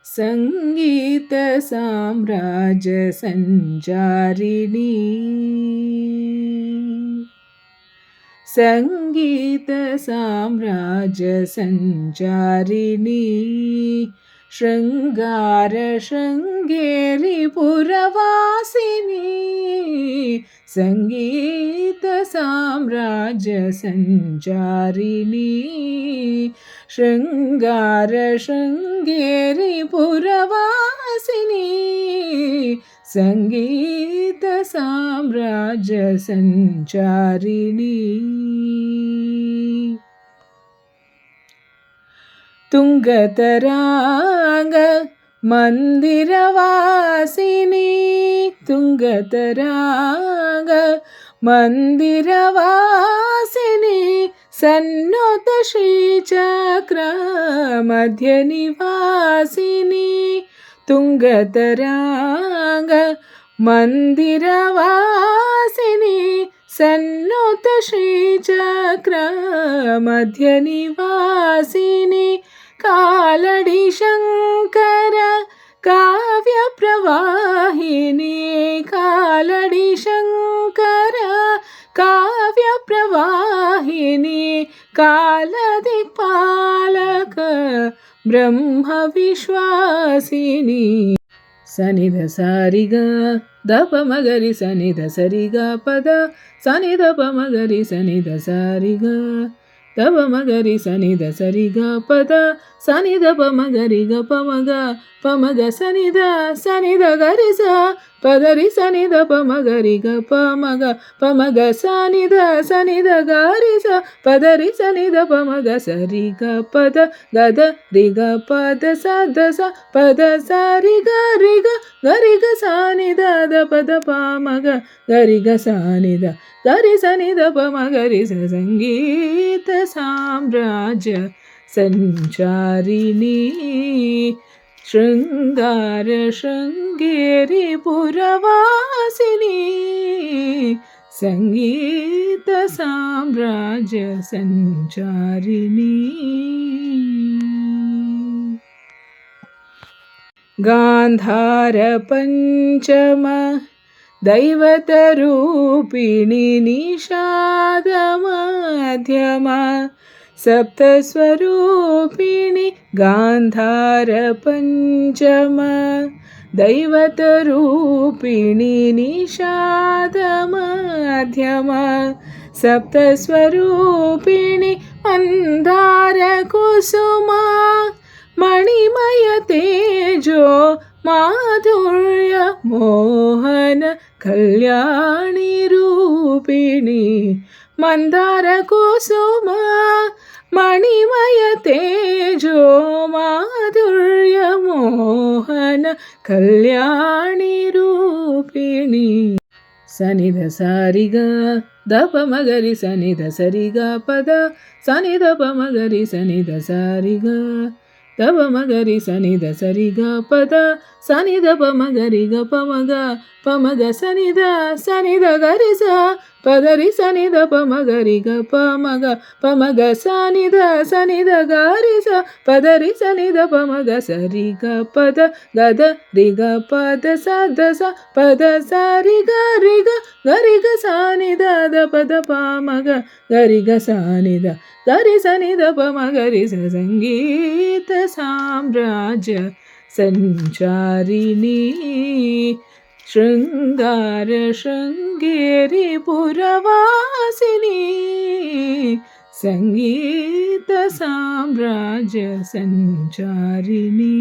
संगीत साम्राज्य संचारिणी संगीत साम्राज्य संचारिणी शृंगार शृंगेरी पुरवासिनी संगीत साम्राज्य संचारिणी शृंगार शृंगेरी पुरवासिनी संगीत साम्राज्य संचारिणी तुंगतरांग मंदिरवासिनी तुंगतरांग मंदिरवासिनी सन्नुत श्रीचक्र मध्य निवासिनी तुंगतरांग मंदिरवासिनी सन्नुत श्रीचक्र मध्य निवासिनी कालड़ी शंकर काव्य प्रवाहिनी कालड़ी शंकर काव्य प्रवाहिनी कालदिक्पालक ब्रह्म विश्वासिनी सनिध सारिग दप मगरि सनिध सरिग पद सनिध प मगरि सनिध सारिग दप मगरि सनिध सरिग पद सनिध प मगरि ग प मग सनिध सनिध गरि स पदरि सनिध प मगरि ग प मग सनिध सनिध गरि स पदरि सनिध प मग सरि ग पद गद रि ग पद स द स पद सरि ग रि ग गरि ग सनिध द पद प मग गरि ग सनिध गरि सनिध प मगरि स संगीत साम्राज्य संचारिणी शृंगार शृंगेरी पुरवासिनी संगीत साम्राज्य संचारिणी गांधार पंचम दैवतरूपिणी निषाद मध्यम सप्तस्वरूपिणी गांधार पंचम दैवतरूपिणी निषाद मध्यम सप्तस्वरूपिणी मंदार कुसुमा मणिमय तेजो माधुर्य मोहन कल्याणी रूपिणी मंदार कुसुमा मणिमय तेजो माधुर्य मोहन कल्याणी रूपिणी सनिध सारिग दप मगरि सनिध सरिग पद सनिध प मगरि सनिध सारिग दप मगरि सनिध सरिग पद सनिध प मगरि ग प मग सनिध सनिध गरि स पदरि सनिध प मगरि ग प मग सनिध सनिध गरि स पदरि सनिध प मग सरि ग पद गद रि ग पद स द स पद सरि ग रि ग गरि ग सनिध द पद प मग गरि ग सनिध गरि सनिध प मगरि स संगीत साम्राज्य संचारिणी शृंगार शृंगेरी पुरवासिनी संगीत साम्राज्य संचारिणी।